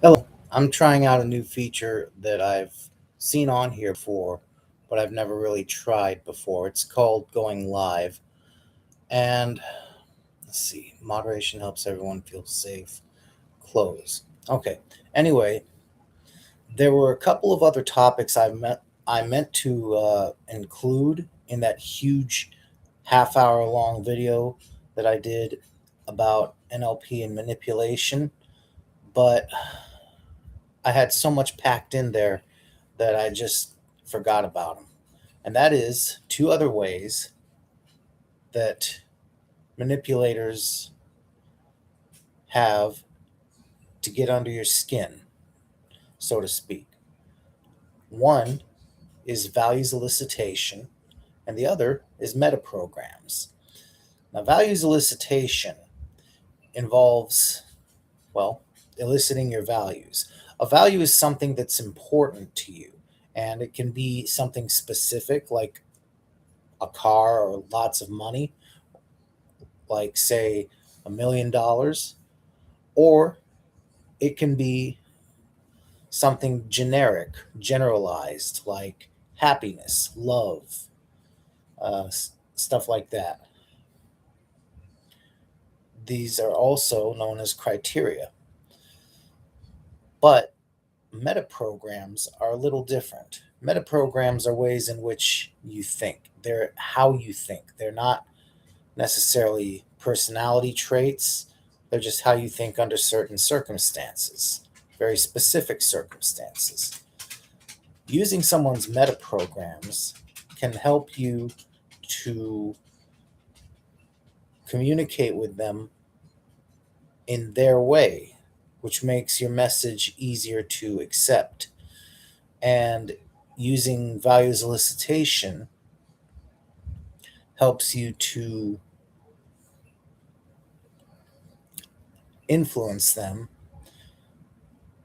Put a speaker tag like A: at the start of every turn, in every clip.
A: Hello, I'm trying out a new feature that I've seen on here before, but I've never really tried before. It's called going live. And let's see, moderation helps everyone feel safe. Close. Okay. Anyway, there were a couple of other topics I meant to include in that huge half-hour long video that I did about NLP and manipulation, but I had so much packed in there that I just forgot about them. And that is two other ways that manipulators have to get under your skin, so to speak. One is values elicitation, and the other is metaprograms. Now, values elicitation involves, well, eliciting your values. A value is something that's important to you, and it can be something specific like a car or lots of money, like, say, $1 million, or it can be something generic, generalized, like happiness, love, stuff like that. These are also known as criteria. But metaprograms are a little different. Metaprograms are ways in which you think, they're how you think. They're not necessarily personality traits, they're just how you think under certain circumstances, very specific circumstances. Using someone's metaprograms can help you to communicate with them in their way, which makes your message easier to accept. And using values elicitation helps you to influence them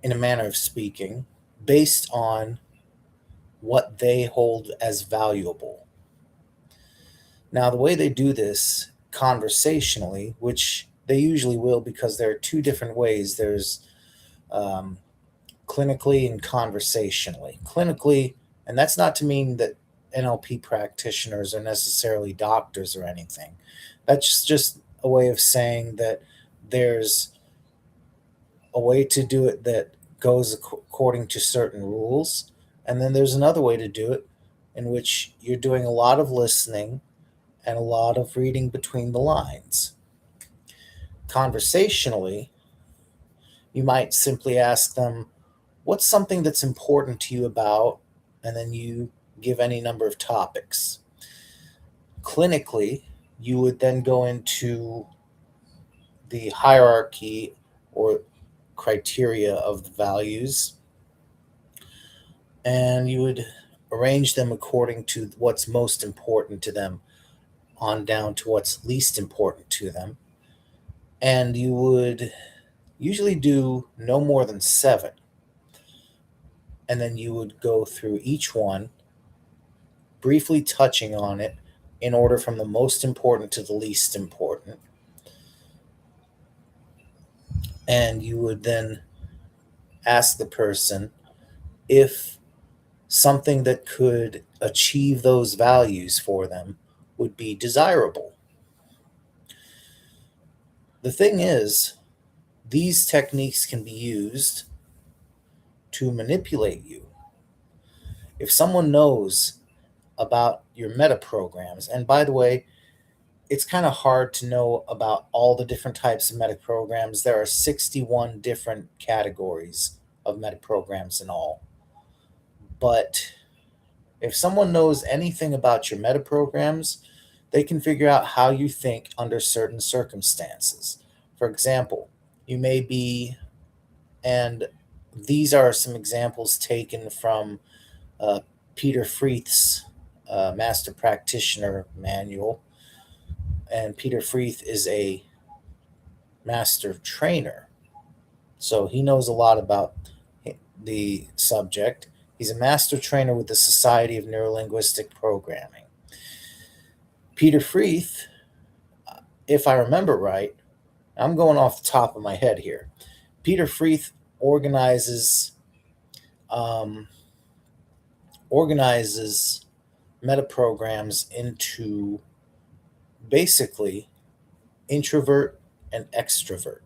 A: in a manner of speaking based on what they hold as valuable. Now, the way they do this conversationally, which they usually will because there are two different ways, there's um, clinically and conversationally. Clinically, and that's not to mean that NLP practitioners are necessarily doctors or anything. That's just a way of saying that there's a way to do it that goes according to certain rules, and then there's another way to do it in which you're doing a lot of listening and a lot of reading between the lines. Conversationally, you might simply ask them, what's something that's important to you about, and then you give any number of topics. Clinically, you would then go into the hierarchy or criteria of the values, and you would arrange them according to what's most important to them on down to what's least important to them. And you would usually do no more than seven. And then you would go through each one, briefly touching on it in order from the most important to the least important. And you would then ask the person if something that could achieve those values for them would be desirable. The thing is, these techniques can be used to manipulate you. If someone knows about your metaprograms, and by the way, it's kind of hard to know about all the different types of metaprograms. There are 61 different categories of metaprograms in all. But if someone knows anything about your metaprograms, they can figure out how you think under certain circumstances. For example, you may be, and these are some examples taken from uh, Peter Freeth's Master Practitioner Manual. And Peter Freeth is a master trainer, so he knows a lot about the subject. He's a master trainer with the Society of Neuro-Linguistic Programming. Peter Freeth, if I remember right, I'm going off the top of my head here. Peter Freeth organizes um, organizes metaprograms into basically introvert and extrovert.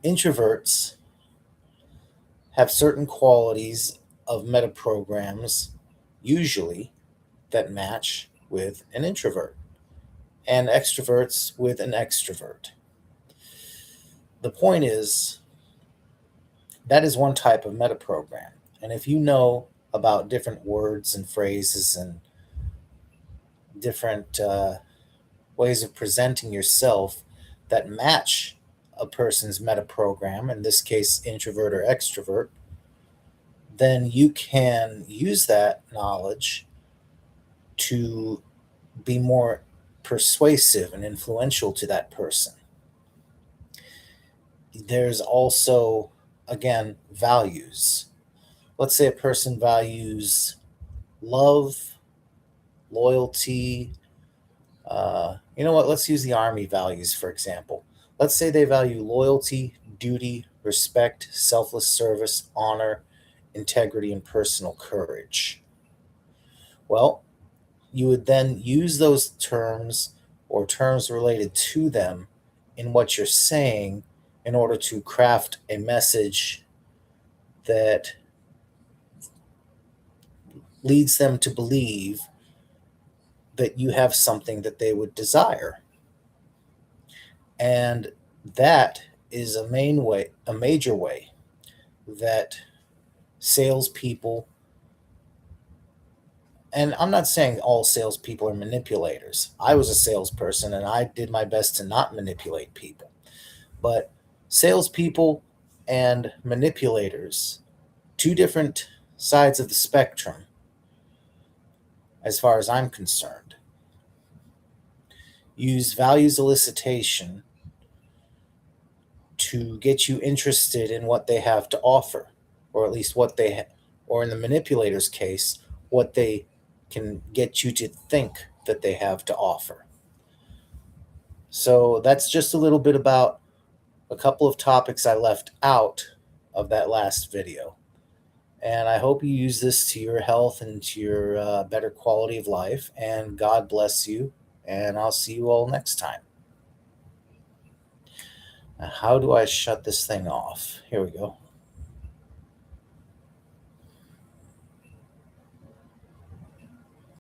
A: Introverts have certain qualities of metaprograms, usually, that match with an introvert, and extroverts with an extrovert. The point is, that is one type of metaprogram. And if you know about different words and phrases and different ways of presenting yourself that match a person's metaprogram, in this case, introvert or extrovert, then you can use that knowledge to be more persuasive and influential to that person. There's also, again, values. Let's say a person values love, loyalty. You know what? Let's use the Army values, for example. Let's say they value loyalty, duty, respect, selfless service, honor, integrity, and personal courage. Well, you would then use those terms or terms related to them in what you're saying in order to craft a message that leads them to believe that you have something that they would desire. And that is a major way that salespeople, and I'm not saying all salespeople are manipulators. I was a salesperson and I did my best to not manipulate people. But salespeople and manipulators, two different sides of the spectrum, as far as I'm concerned. Use values elicitation to get you interested in what they have to offer, or at least or in the manipulator's case, what they can get you to think that they have to offer. So that's just a little bit about a couple of topics I left out of that last video. And I hope you use this to your health and to your better quality of life. And God bless you. And I'll see you all next time. Now, how do I shut this thing off? Here we go.